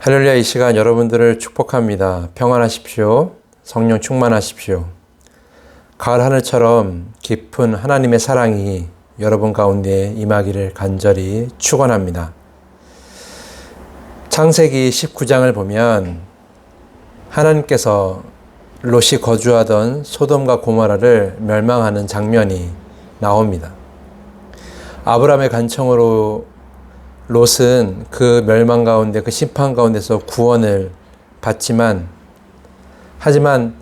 할렐루야, 이 시간 여러분들을 축복합니다. 평안하십시오. 성령 충만하십시오. 가을 하늘처럼 깊은 하나님의 사랑이 여러분 가운데 임하기를 간절히 축원합니다. 창세기 19장을 보면 하나님께서 롯이 거주하던 소돔과 고모라를 멸망하는 장면이 나옵니다. 아브라함의 간청으로 롯은 그 멸망 가운데, 그 심판 가운데서 구원을 받지만, 하지만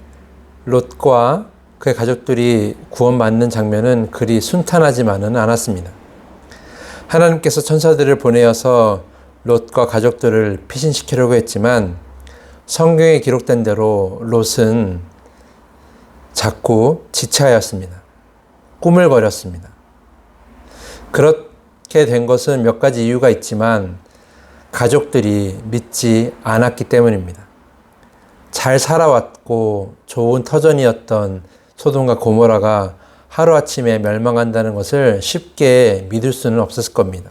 롯과 그의 가족들이 구원받는 장면은 그리 순탄하지만은 않았습니다. 하나님께서 천사들을 보내어서 롯과 가족들을 피신시키려고 했지만 성경에 기록된 대로 롯은 자꾸 지체하였습니다. 꾸물거렸습니다. 그렇게 된 것은 몇 가지 이유가 있지만 가족들이 믿지 않았기 때문입니다. 잘 살아왔고 좋은 터전이었던 소돔과 고모라가 하루아침에 멸망한다는 것을 쉽게 믿을 수는 없었을 겁니다.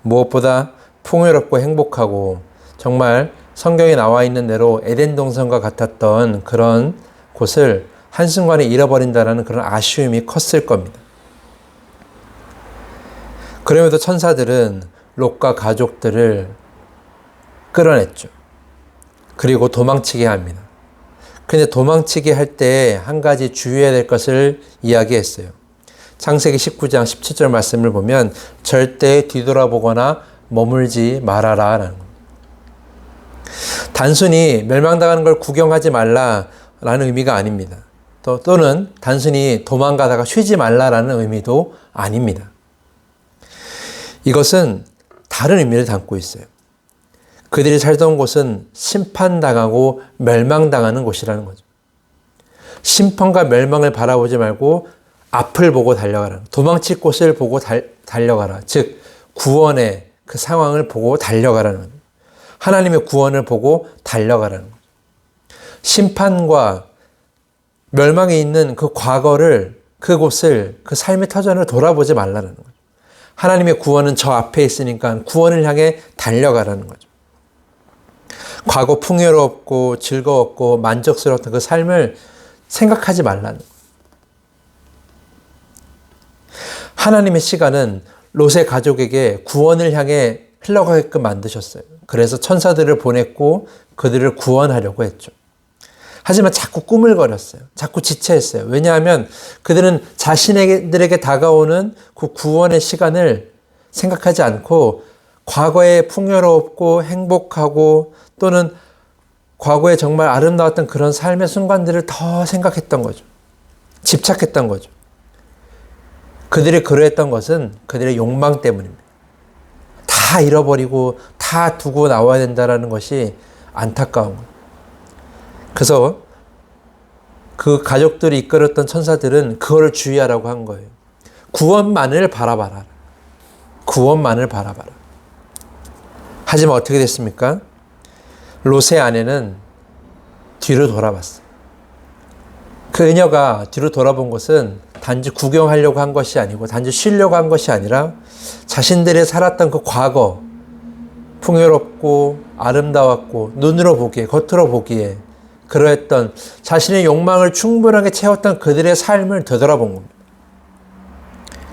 무엇보다 풍요롭고 행복하고 정말 성경에 나와 있는 대로 에덴 동산과 같았던 그런 곳을 한순간에 잃어버린다는 그런 아쉬움이 컸을 겁니다. 그럼에도 천사들은 롯과 가족들을 끌어냈죠. 그리고 도망치게 합니다. 근데 도망치게 할 때 한 가지 주의해야 될 것을 이야기했어요. 창세기 19장 17절 말씀을 보면 절대 뒤돌아보거나 머물지 말아라 라는 겁니다. 단순히 멸망당하는 걸 구경하지 말라라는 의미가 아닙니다. 또는 단순히 도망가다가 쉬지 말라라는 의미도 아닙니다. 이것은 다른 의미를 담고 있어요. 그들이 살던 곳은 심판당하고 멸망당하는 곳이라는 거죠. 심판과 멸망을 바라보지 말고 앞을 보고 달려가라. 도망칠 곳을 보고 달려가라. 즉 구원의 그 상황을 보고 달려가라는 거죠. 하나님의 구원을 보고 달려가라는 거죠. 심판과 멸망에 있는 그 과거를, 그곳을, 그 삶의 터전을 돌아보지 말라는 거죠. 하나님의 구원은 저 앞에 있으니까 구원을 향해 달려가라는 거죠. 과거 풍요롭고 즐거웠고 만족스러웠던 그 삶을 생각하지 말라는 거예요. 하나님의 시간은 롯의 가족에게 구원을 향해 흘러가게끔 만드셨어요. 그래서 천사들을 보냈고 그들을 구원하려고 했죠. 하지만 자꾸 꾸물거렸어요. 자꾸 지체했어요. 왜냐하면 그들은 자신들에게 다가오는 그 구원의 시간을 생각하지 않고 과거에 풍요롭고 행복하고 또는 과거에 정말 아름다웠던 그런 삶의 순간들을 더 생각했던 거죠. 집착했던 거죠. 그들이 그러했던 것은 그들의 욕망 때문입니다. 다 잃어버리고 다 두고 나와야 된다는 것이 안타까운 거예요. 그래서 그 가족들이 이끌었던 천사들은 그거를 주의하라고 한 거예요. 구원만을 바라봐라. 구원만을 바라봐라. 하지만 어떻게 됐습니까? 롯의 아내는 뒤로 돌아봤어요. 그녀가 뒤로 돌아본 것은 단지 구경하려고 한 것이 아니고 단지 쉬려고 한 것이 아니라 자신들이 살았던 그 과거, 풍요롭고 아름다웠고 눈으로 보기에, 겉으로 보기에 그러했던 자신의 욕망을 충분하게 채웠던 그들의 삶을 되돌아본 겁니다.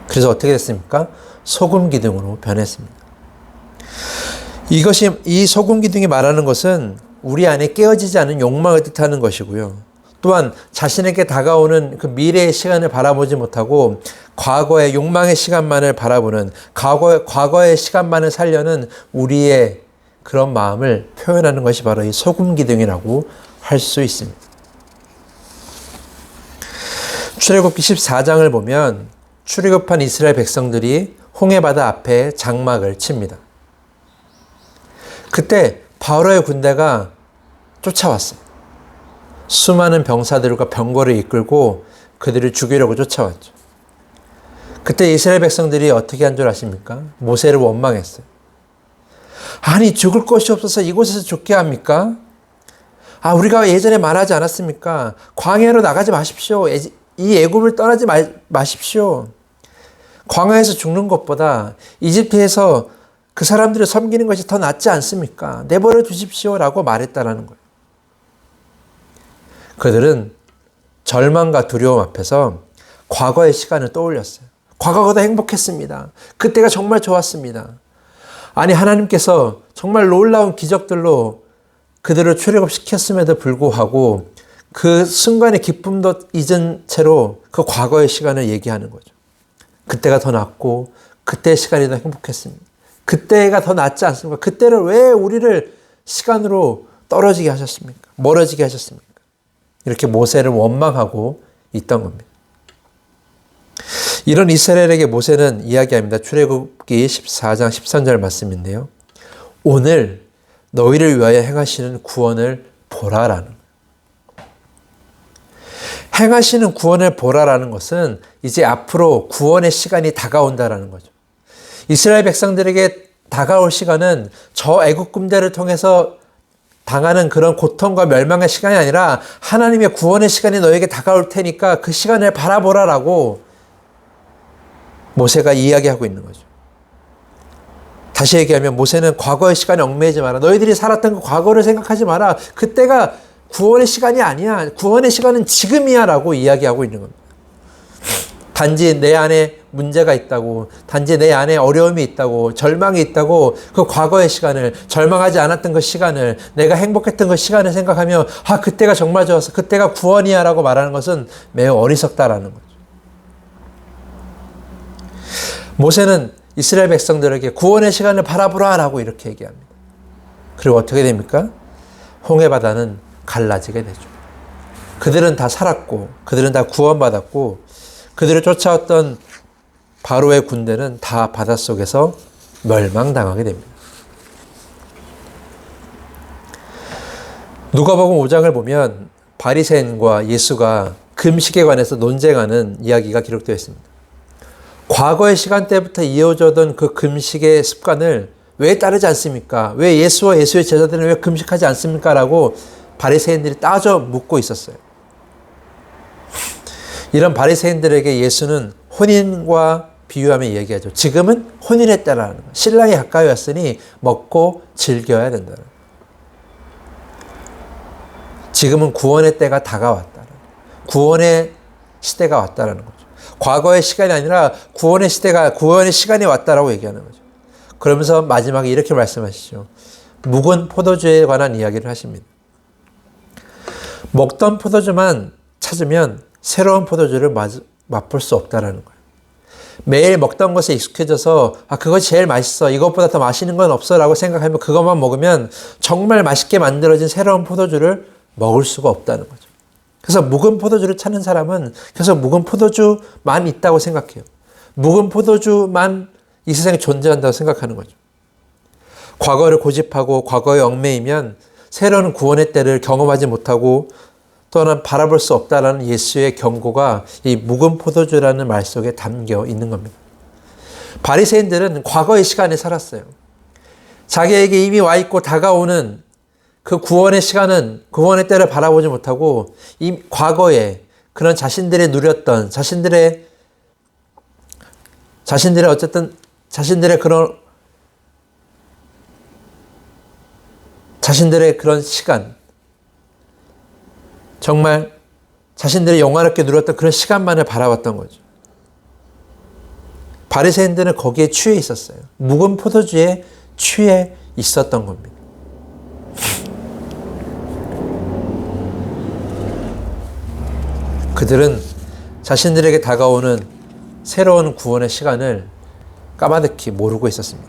그래서 어떻게 됐습니까? 소금 기둥으로 변했습니다. 이 소금 기둥이 말하는 것은 우리 안에 깨어지지 않은 욕망을 뜻하는 것이고요. 또한 자신에게 다가오는 그 미래의 시간을 바라보지 못하고 과거의 욕망의 시간만을 바라보는 과거의 시간만을 살려는 우리의 그런 마음을 표현하는 것이 바로 이 소금 기둥이라고 할 수 있습니다. 출애굽기 14장을 보면 출애굽한 이스라엘 백성들이 홍해바다 앞에 장막을 칩니다. 그때 바로의 군대가 쫓아왔어요. 수많은 병사들과 병거를 이끌고 그들을 죽이려고 쫓아왔죠. 그때 이스라엘 백성들이 어떻게 한 줄 아십니까? 모세를 원망했어요. 아니 죽을 것이 없어서 이곳에서 죽게 합니까? 우리가 예전에 말하지 않았습니까? 광야로 나가지 마십시오. 이 애굽을 떠나지 마십시오. 광야에서 죽는 것보다 이집트에서 그 사람들을 섬기는 것이 더 낫지 않습니까? 내버려 두십시오라고 말했다라는 거예요. 그들은 절망과 두려움 앞에서 과거의 시간을 떠올렸어요. 과거가 더 행복했습니다. 그때가 정말 좋았습니다. 아니, 하나님께서 정말 놀라운 기적들로 그들을 출애굽시켰음에도 불구하고 그 순간의 기쁨도 잊은 채로 그 과거의 시간을 얘기하는 거죠. 그때가 더 낫고 그때의 시간이 더 행복했습니다. 그때가 더 낫지 않습니까? 그때를 왜 우리를 시간으로 떨어지게 하셨습니까? 멀어지게 하셨습니까? 이렇게 모세를 원망하고 있던 겁니다. 이런 이스라엘에게 모세는 이야기합니다. 출애굽기 14장 13절 말씀인데요. 오늘 너희를 위하여 행하시는 구원을 보라라는 거예요. 행하시는 구원을 보라라는 것은 이제 앞으로 구원의 시간이 다가온다라는 거죠. 이스라엘 백성들에게 다가올 시간은 저 애국 군대를 통해서 당하는 그런 고통과 멸망의 시간이 아니라 하나님의 구원의 시간이 너에게 다가올 테니까 그 시간을 바라보라라고 모세가 이야기하고 있는 거죠. 다시 얘기하면 모세는 과거의 시간에 얽매이지 마라. 너희들이 살았던 그 과거를 생각하지 마라. 그때가 구원의 시간이 아니야. 구원의 시간은 지금이야 라고 이야기하고 있는 겁니다. 단지 내 안에 문제가 있다고, 단지 내 안에 어려움이 있다고, 절망이 있다고 그 과거의 시간을, 절망하지 않았던 그 시간을, 내가 행복했던 그 시간을 생각하며 그때가 정말 좋았어. 그때가 구원이야 라고 말하는 것은 매우 어리석다라는 거죠. 모세는 이스라엘 백성들에게 구원의 시간을 바라보라 라고 이렇게 얘기합니다. 그리고 어떻게 됩니까? 홍해바다는 갈라지게 되죠. 그들은 다 살았고, 그들은 다 구원받았고, 그들을 쫓아왔던 바로의 군대는 다 바닷속에서 멸망당하게 됩니다. 누가복음 5장을 보면 바리새인과 예수가 금식에 관해서 논쟁하는 이야기가 기록되어 있습니다. 과거의 시간대부터 이어져던 그 금식의 습관을 왜 따르지 않습니까? 왜 예수와 예수의 제자들은 왜 금식하지 않습니까? 라고 바리새인들이 따져 묻고 있었어요. 이런 바리새인들에게 예수는 혼인과 비유하며 얘기하죠. 지금은 혼인의 때라는 거예요. 신랑이 가까이 왔으니 먹고 즐겨야 된다. 지금은 구원의 때가 다가왔다. 구원의 시대가 왔다는 거죠. 과거의 시간이 아니라 구원의 시간이 왔다라고 얘기하는 거죠. 그러면서 마지막에 이렇게 말씀하시죠. 묵은 포도주에 관한 이야기를 하십니다. 먹던 포도주만 찾으면 새로운 포도주를 맛볼 수 없다라는 거예요. 매일 먹던 것에 익숙해져서 그것이 제일 맛있어. 이것보다 더 맛있는 건 없어 라고 생각하면 그것만 먹으면 정말 맛있게 만들어진 새로운 포도주를 먹을 수가 없다는 거죠. 그래서 묵은 포도주를 찾는 사람은 계속 묵은 포도주만 있다고 생각해요. 묵은 포도주만 이 세상에 존재한다고 생각하는 거죠. 과거를 고집하고 과거에 얽매이면 새로운 구원의 때를 경험하지 못하고 또는 바라볼 수 없다라는 예수의 경고가 이 묵은 포도주라는 말 속에 담겨 있는 겁니다. 바리새인들은 과거의 시간에 살았어요. 자기에게 이미 와 있고 다가오는 그 구원의 시간은, 구원의 때를 바라보지 못하고 이 과거에 그런 자신들의 누렸던 자신들의 어쨌든 자신들의 그런 시간, 정말 자신들이 영화롭게 누렸던 그런 시간만을 바라봤던 거죠. 바리새인들은 거기에 취해 있었어요. 묵은 포도주에 취해 있었던 겁니다. 그들은 자신들에게 다가오는 새로운 구원의 시간을 까마득히 모르고 있었습니다.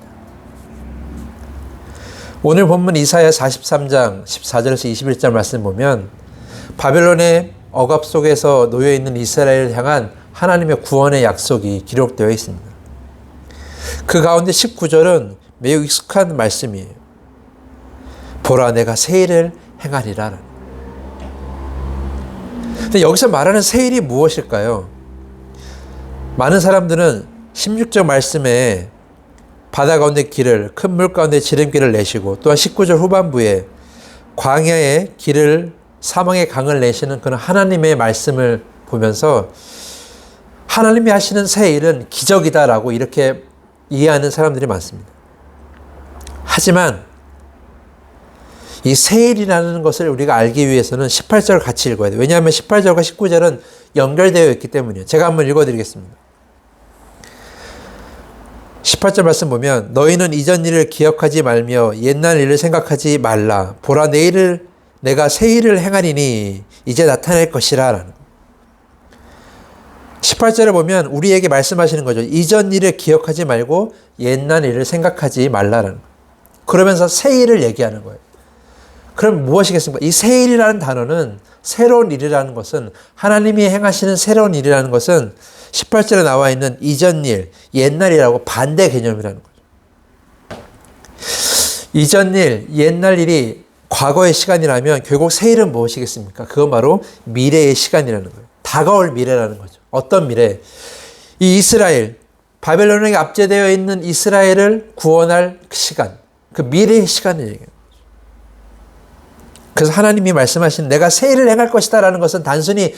오늘 본문 이사야 43장 14절에서 21절 말씀 보면 바벨론의 억압 속에서 놓여있는 이스라엘을 향한 하나님의 구원의 약속이 기록되어 있습니다. 그 가운데 19절은 매우 익숙한 말씀이에요. 보라, 내가 새 일을 행하리라. 근데 여기서 말하는 새 일이 무엇일까요? 많은 사람들은 16절 말씀에 바다 가운데 길을, 큰 물 가운데 지름길을 내시고, 또한 19절 후반부에 광야의 길을, 사망의 강을 내시는 그런 하나님의 말씀을 보면서 하나님이 하시는 새 일은 기적이다라고 이렇게 이해하는 사람들이 많습니다. 하지만 이 세일이라는 것을 우리가 알기 위해서는 18절을 같이 읽어야 돼요. 왜냐하면 18절과 19절은 연결되어 있기 때문이에요. 제가 한번 읽어드리겠습니다. 18절 말씀 보면 너희는 이전 일을 기억하지 말며 옛날 일을 생각하지 말라. 보라 내가 새 일을 행하리니 이제 나타날 것이라 라는 거예요. 18절에 보면 우리에게 말씀하시는 거죠. 이전 일을 기억하지 말고 옛날 일을 생각하지 말라라는 거예요. 그러면서 새 일을 얘기하는 거예요. 그럼 무엇이겠습니까? 이 새 일이라는 단어는 새로운 일이라는 것은 하나님이 행하시는 새로운 일이라는 것은 18절에 나와 있는 이전 일, 옛날이라고 반대 개념이라는 거죠. 이전 일, 옛날 일이 과거의 시간이라면 결국 새 일은 무엇이겠습니까? 그건 바로 미래의 시간이라는 거예요. 다가올 미래라는 거죠. 어떤 미래? 이 이스라엘, 바벨론에게 압제되어 있는 이스라엘을 구원할 시간, 그 미래의 시간을 얘기해요. 그래서 하나님이 말씀하신 내가 새 일을 행할 것이다 라는 것은 단순히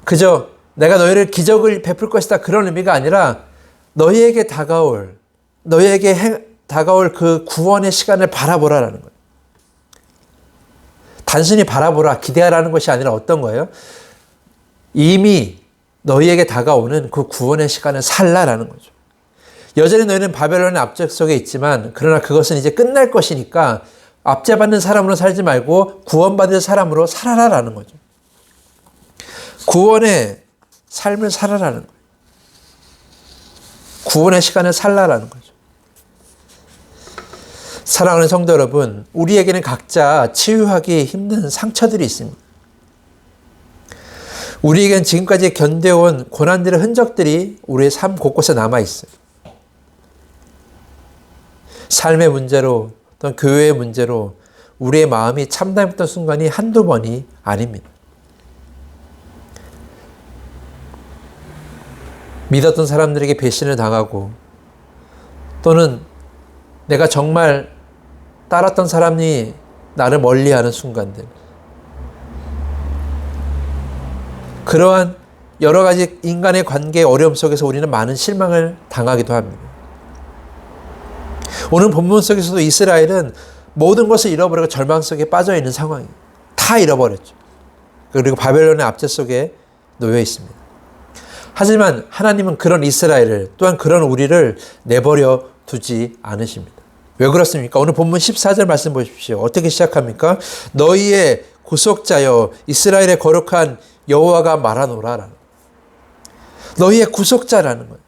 그저 내가 너희를 기적을 베풀 것이다 그런 의미가 아니라 너희에게 다가올 그 구원의 시간을 바라보라라는 거예요. 단순히 바라보라, 기대하라는 것이 아니라 어떤 거예요? 이미 너희에게 다가오는 그 구원의 시간을 살라라는 거죠. 여전히 너희는 바벨론의 압제 속에 있지만 그러나 그것은 이제 끝날 것이니까 압제받는 사람으로 살지 말고 구원받을 사람으로 살아라라는 거죠. 구원의 삶을 살아라는 거예요. 구원의 시간을 살라라는 거죠. 사랑하는 성도 여러분, 우리에게는 각자 치유하기 힘든 상처들이 있습니다. 우리에겐 지금까지 견뎌온 고난들의 흔적들이 우리의 삶 곳곳에 남아있어요. 삶의 문제로 또는 교회의 문제로 우리의 마음이 참담했던 순간이 한두 번이 아닙니다. 믿었던 사람들에게 배신을 당하고 또는 내가 정말 따랐던 사람이 나를 멀리하는 순간들, 그러한 여러 가지 인간의 관계의 어려움 속에서 우리는 많은 실망을 당하기도 합니다. 오늘 본문 속에서도 이스라엘은 모든 것을 잃어버리고 절망 속에 빠져 있는 상황이에요. 다 잃어버렸죠. 그리고 바벨론의 압제 속에 놓여 있습니다. 하지만 하나님은 그런 이스라엘을 또한 그런 우리를 내버려 두지 않으십니다. 왜 그렇습니까? 오늘 본문 14절 말씀 보십시오. 어떻게 시작합니까? 너희의 구속자여 이스라엘의 거룩한 여호와가 말하노라. 너희의 구속자라는 거예요.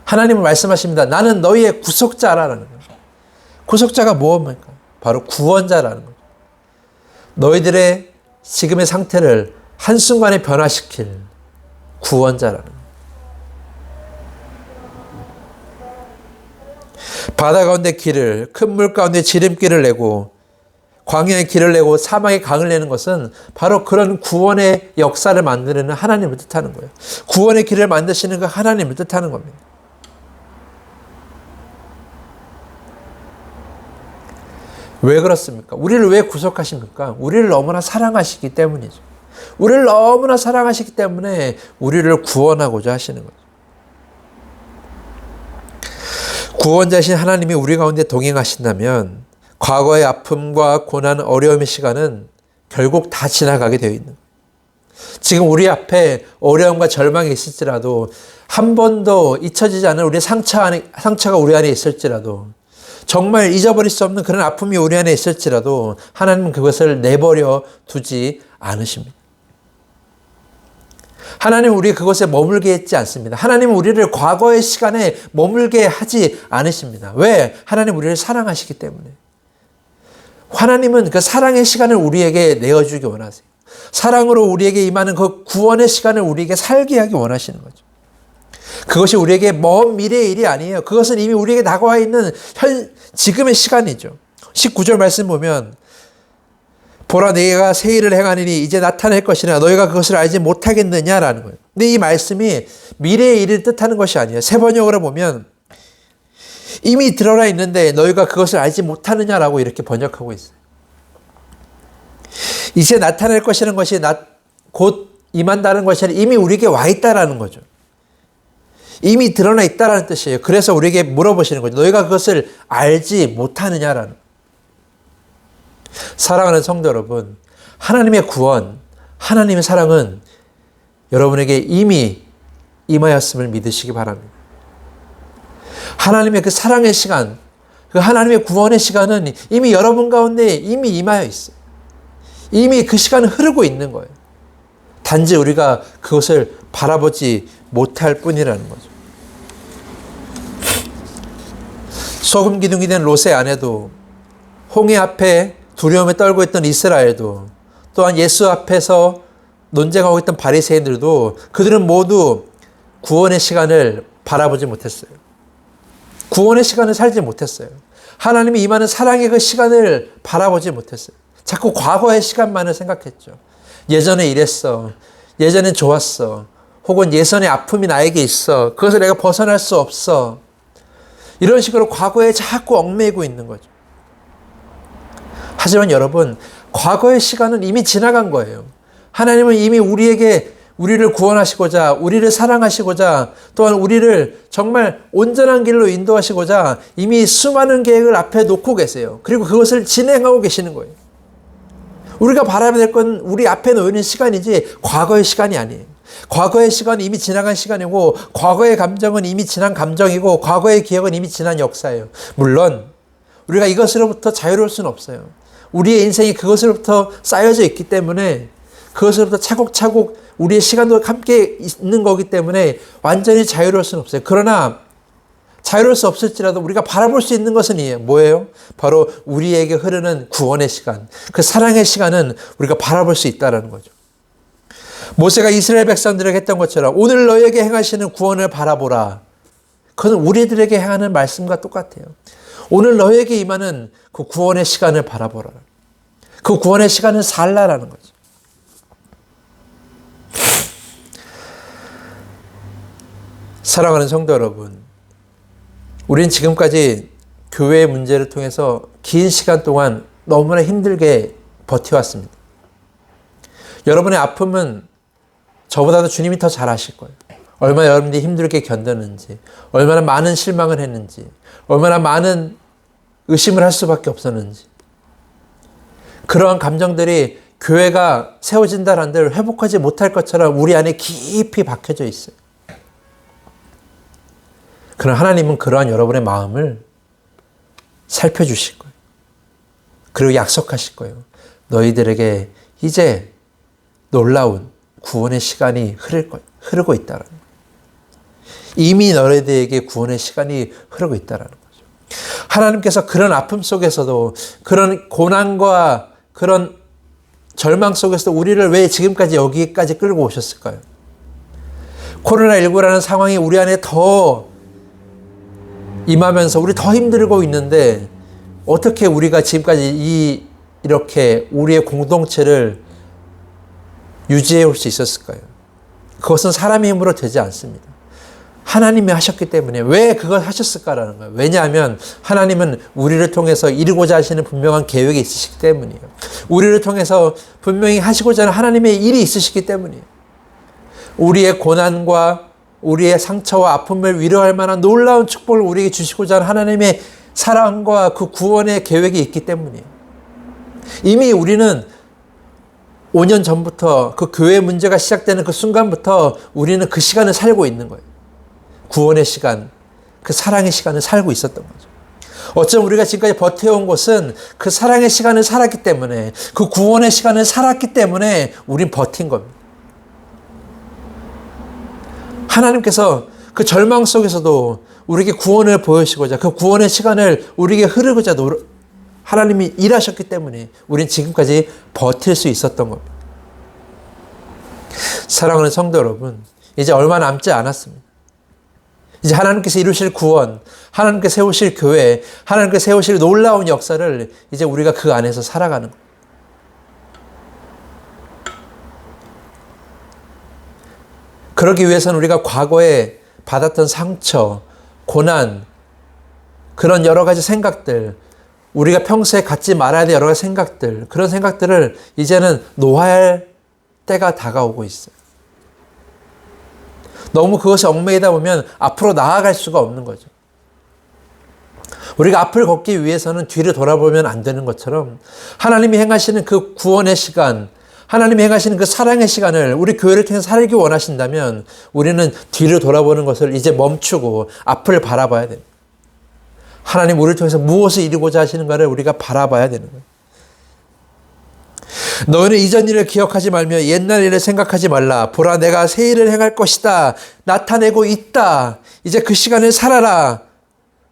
하나님은 말씀하십니다. 나는 너희의 구속자라는 거예요. 구속자가 무엇입니까? 바로 구원자라는 거예요. 너희들의 지금의 상태를 한순간에 변화시킬 구원자라는 거예요. 바다 가운데 길을, 큰 물 가운데 지름길을 내고 광야의 길을 내고 사막의 강을 내는 것은 바로 그런 구원의 역사를 만드는 하나님을 뜻하는 거예요. 구원의 길을 만드시는 그 하나님을 뜻하는 겁니다. 왜 그렇습니까? 우리를 왜 구속하십니까? 우리를 너무나 사랑하시기 때문이죠. 우리를 너무나 사랑하시기 때문에 우리를 구원하고자 하시는 거죠. 구원자신 하나님이 우리 가운데 동행하신다면 과거의 아픔과 고난, 어려움의 시간은 결국 다 지나가게 되어 있는 거예요. 지금 우리 앞에 어려움과 절망이 있을지라도 한 번도 잊혀지지 않은 우리의 상처가 우리 안에 있을지라도 정말 잊어버릴 수 없는 그런 아픔이 우리 안에 있을지라도 하나님은 그것을 내버려 두지 않으십니다. 하나님은 우리 그것에 머물게 했지 않습니다. 하나님은 우리를 과거의 시간에 머물게 하지 않으십니다. 왜? 하나님 우리를 사랑하시기 때문에. 하나님은 그 사랑의 시간을 우리에게 내어주기 원하세요. 사랑으로 우리에게 임하는 그 구원의 시간을 우리에게 살게 하기 원하시는 거죠. 그것이 우리에게 먼 미래의 일이 아니에요. 그것은 이미 우리에게 다가와 있는 지금의 시간이죠. 19절 말씀 보면 보라 내가 새 일을 행하리니 이제 나타날 것이나 너희가 그것을 알지 못하겠느냐라는 거예요. 근데 이 말씀이 미래의 일을 뜻하는 것이 아니에요. 새 번역으로 보면 이미 드러나 있는데 너희가 그것을 알지 못하느냐라고 이렇게 번역하고 있어요. 이제 나타날 것이라는 것이 곧 임한다는 것이 아니라 이미 우리에게 와 있다라는 거죠. 이미 드러나 있다라는 뜻이에요. 그래서 우리에게 물어보시는 거죠. 너희가 그것을 알지 못하느냐라는. 사랑하는 성도 여러분, 하나님의 구원, 하나님의 사랑은 여러분에게 이미 임하였음을 믿으시기 바랍니다. 하나님의 그 사랑의 시간, 그 하나님의 구원의 시간은 이미 여러분 가운데 이미 임하여 있어요. 이미 그 시간은 흐르고 있는 거예요. 단지 우리가 그것을 바라보지 못할 뿐이라는 거죠. 소금 기둥이 된 롯의 아내도, 홍해 앞에 두려움에 떨고 있던 이스라엘도, 또한 예수 앞에서 논쟁하고 있던 바리새인들도 그들은 모두 구원의 시간을 바라보지 못했어요. 구원의 시간을 살지 못했어요. 하나님이 임하는 사랑의 그 시간을 바라보지 못했어요. 자꾸 과거의 시간만을 생각했죠. 예전에 이랬어. 예전엔 좋았어. 혹은 예전의 아픔이 나에게 있어. 그것을 내가 벗어날 수 없어. 이런 식으로 과거에 자꾸 얽매이고 있는 거죠. 하지만 여러분, 과거의 시간은 이미 지나간 거예요. 하나님은 이미 우리를 구원하시고자, 우리를 사랑하시고자, 또한 우리를 정말 온전한 길로 인도하시고자 이미 수많은 계획을 앞에 놓고 계세요. 그리고 그것을 진행하고 계시는 거예요. 우리가 바라봐야 될 건 우리 앞에 놓이는 시간이지 과거의 시간이 아니에요. 과거의 시간은 이미 지나간 시간이고, 과거의 감정은 이미 지난 감정이고, 과거의 기억은 이미 지난 역사예요. 물론 우리가 이것으로부터 자유로울 수는 없어요. 우리의 인생이 그것으로부터 쌓여져 있기 때문에, 그것으로부터 차곡차곡 우리의 시간도 함께 있는 거기 때문에 완전히 자유로울 수는 없어요. 그러나 자유로울 수 없을지라도 우리가 바라볼 수 있는 것은 뭐예요? 바로 우리에게 흐르는 구원의 시간, 그 사랑의 시간은 우리가 바라볼 수 있다는 거죠. 모세가 이스라엘 백성들에게 했던 것처럼 오늘 너희에게 행하시는 구원을 바라보라. 그것은 우리들에게 행하는 말씀과 똑같아요. 오늘 너희에게 임하는 그 구원의 시간을 바라보라. 그 구원의 시간을 살라라는 거죠. 사랑하는 성도 여러분, 우린 지금까지 교회의 문제를 통해서 긴 시간 동안 너무나 힘들게 버텨왔습니다. 여러분의 아픔은 저보다도 주님이 더 잘 아실 거예요. 얼마나 여러분들이 힘들게 견뎠는지, 얼마나 많은 실망을 했는지, 얼마나 많은 의심을 할 수밖에 없었는지. 그러한 감정들이 교회가 세워진다는 데를 회복하지 못할 것처럼 우리 안에 깊이 박혀져 있어요. 그러나 하나님은 그러한 여러분의 마음을 살펴주실 거예요. 그리고 약속하실 거예요. 너희들에게 이제 놀라운 구원의 시간이 흐르고 있다는 거예요. 이미 너희들에게 구원의 시간이 흐르고 있다는 거죠. 하나님께서 그런 아픔 속에서도, 그런 고난과 그런 절망 속에서도 우리를 왜 지금까지 여기까지 끌고 오셨을까요? 코로나19라는 상황이 우리 안에 더 임하면서 우리 더 힘들고 있는데 어떻게 우리가 지금까지 이렇게 우리의 공동체를 유지해 올 수 있었을까요? 그것은 사람의 힘으로 되지 않습니다. 하나님이 하셨기 때문에. 왜 그걸 하셨을까라는 거예요. 왜냐하면 하나님은 우리를 통해서 이루고자 하시는 분명한 계획이 있으시기 때문이에요. 우리를 통해서 분명히 하시고자 하는 하나님의 일이 있으시기 때문이에요. 우리의 고난과 우리의 상처와 아픔을 위로할 만한 놀라운 축복을 우리에게 주시고자 하는 하나님의 사랑과 그 구원의 계획이 있기 때문이에요. 이미 우리는 5년 전부터 그 교회 문제가 시작되는 그 순간부터 우리는 그 시간을 살고 있는 거예요. 구원의 시간, 그 사랑의 시간을 살고 있었던 거죠. 어쩜 우리가 지금까지 버텨온 것은 그 사랑의 시간을 살았기 때문에, 그 구원의 시간을 살았기 때문에 우린 버틴 겁니다. 하나님께서 그 절망 속에서도 우리에게 구원을 보여주시고자, 그 구원의 시간을 우리에게 흐르고자 하나님이 일하셨기 때문에 우린 지금까지 버틸 수 있었던 겁니다. 사랑하는 성도 여러분, 이제 얼마 남지 않았습니다. 이제 하나님께서 이루실 구원, 하나님께서 세우실 교회, 하나님께서 세우실 놀라운 역사를 이제 우리가 그 안에서 살아가는 겁니다. 그러기 위해서는 우리가 과거에 받았던 상처, 고난, 그런 여러 가지 생각들, 우리가 평소에 갖지 말아야 될 여러 가지 생각들, 그런 생각들을 이제는 놓아야 할 때가 다가오고 있어요. 너무 그것에 얽매이다 보면 앞으로 나아갈 수가 없는 거죠. 우리가 앞을 걷기 위해서는 뒤를 돌아보면 안 되는 것처럼 하나님이 행하시는 그 구원의 시간, 하나님이 행하시는 그 사랑의 시간을 우리 교회를 통해서 살기 원하신다면 우리는 뒤를 돌아보는 것을 이제 멈추고 앞을 바라봐야 됩니다. 하나님 우리를 통해서 무엇을 이루고자 하시는가를 우리가 바라봐야 되는 거예요. 너희는 이전 일을 기억하지 말며 옛날 일을 생각하지 말라. 보라, 내가 새 일을 행할 것이다. 나타내고 있다. 이제 그 시간을 살아라.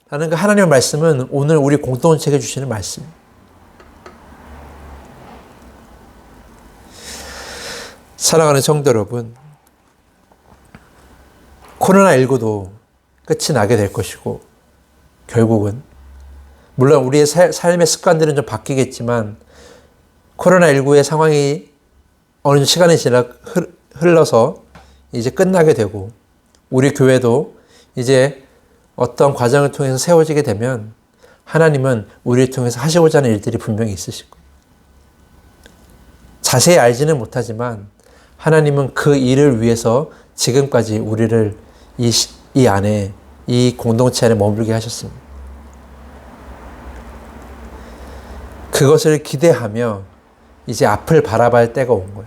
라는 그 하나님의 말씀은 오늘 우리 공동체에게 주시는 말씀입니다. 사랑하는 성도 여러분, 코로나19도 끝이 나게 될 것이고 결국은 물론 우리의 삶의 습관들은 좀 바뀌겠지만 코로나19의 상황이 어느 정도 시간이 흘러서 이제 끝나게 되고 우리 교회도 이제 어떤 과정을 통해서 세워지게 되면 하나님은 우리를 통해서 하시고자 하는 일들이 분명히 있으실 거예요. 자세히 알지는 못하지만 하나님은 그 일을 위해서 지금까지 우리를 이 안에, 이 공동체 안에 머물게 하셨습니다. 그것을 기대하며 이제 앞을 바라볼 때가 온 거예요.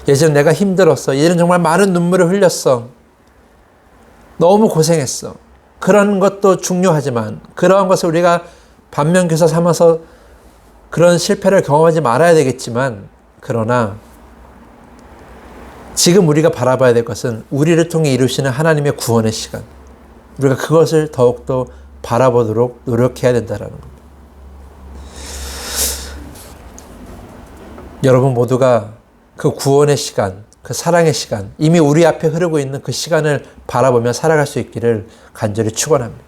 예전 내가 힘들었어. 예전 정말 많은 눈물을 흘렸어. 너무 고생했어. 그런 것도 중요하지만 그러한 것을 우리가 반면교사 삼아서 그런 실패를 경험하지 말아야 되겠지만 그러나 지금 우리가 바라봐야 될 것은 우리를 통해 이루시는 하나님의 구원의 시간. 우리가 그것을 더욱더 바라보도록 노력해야 된다는 겁니다. 여러분 모두가 그 구원의 시간, 그 사랑의 시간, 이미 우리 앞에 흐르고 있는 그 시간을 바라보며 살아갈 수 있기를 간절히 축원합니다.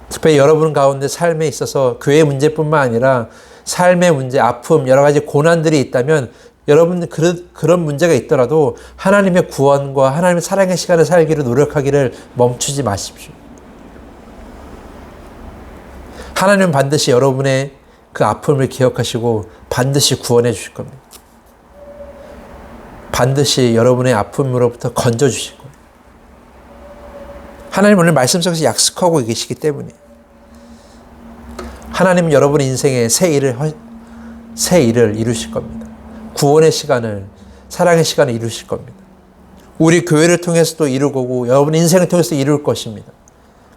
특별히 여러분 가운데 삶에 있어서 교회 문제뿐만 아니라 삶의 문제, 아픔, 여러 가지 고난들이 있다면 여러분 그런 문제가 있더라도 하나님의 구원과 하나님의 사랑의 시간을 살기를 노력하기를 멈추지 마십시오. 하나님은 반드시 여러분의 그 아픔을 기억하시고 반드시 구원해 주실 겁니다. 반드시 여러분의 아픔으로부터 건져 주실 거예요. 하나님 오늘 말씀 속에서 약속하고 계시기 때문에 하나님은 여러분의 인생에 새 일을 이루실 겁니다. 구원의 시간을, 사랑의 시간을 이루실 겁니다. 우리 교회를 통해서도 이루고 여러분의 인생을 통해서 이룰 것입니다.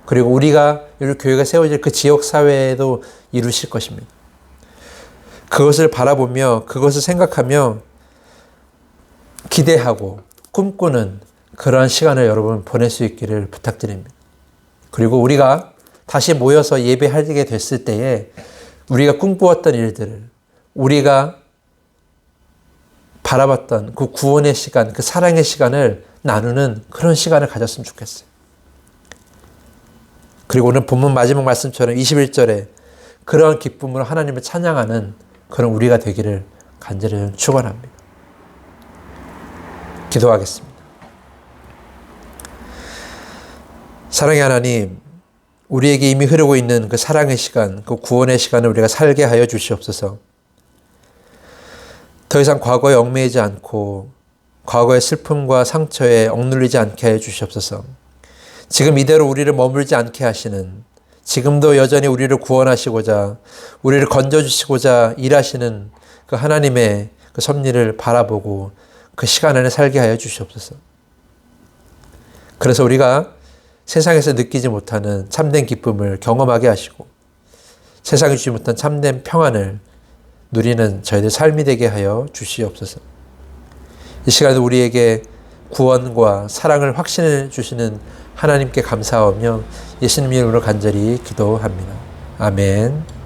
그리고 우리가 우리 교회가 세워질 그 지역사회에도 이루실 것입니다. 그것을 바라보며 그것을 생각하며 기대하고 꿈꾸는 그러한 시간을 여러분 보낼 수 있기를 부탁드립니다. 그리고 우리가 다시 모여서 예배하게 됐을 때에 우리가 꿈꾸었던 일들을 우리가 바라봤던 그 구원의 시간, 그 사랑의 시간을 나누는 그런 시간을 가졌으면 좋겠어요. 그리고 오늘 본문 마지막 말씀처럼 21절에 그러한 기쁨으로 하나님을 찬양하는 그런 우리가 되기를 간절히 축원합니다. 기도하겠습니다. 사랑의 하나님, 우리에게 이미 흐르고 있는 그 사랑의 시간, 그 구원의 시간을 우리가 살게 하여 주시옵소서. 더 이상 과거에 얽매이지 않고 과거의 슬픔과 상처에 억눌리지 않게 하여 주시옵소서. 지금 이대로 우리를 머물지 않게 하시는, 지금도 여전히 우리를 구원하시고자 우리를 건져주시고자 일하시는 그 하나님의 그 섭리를 바라보고 그 시간 안에 살게 하여 주시옵소서. 그래서 우리가 세상에서 느끼지 못하는 참된 기쁨을 경험하게 하시고 세상이 주지 못한 참된 평안을 누리는 저희들 삶이 되게 하여 주시옵소서. 이 시간에 우리에게 구원과 사랑을 확신해 주시는 하나님께 감사하며 예수님 이름으로 간절히 기도합니다. 아멘.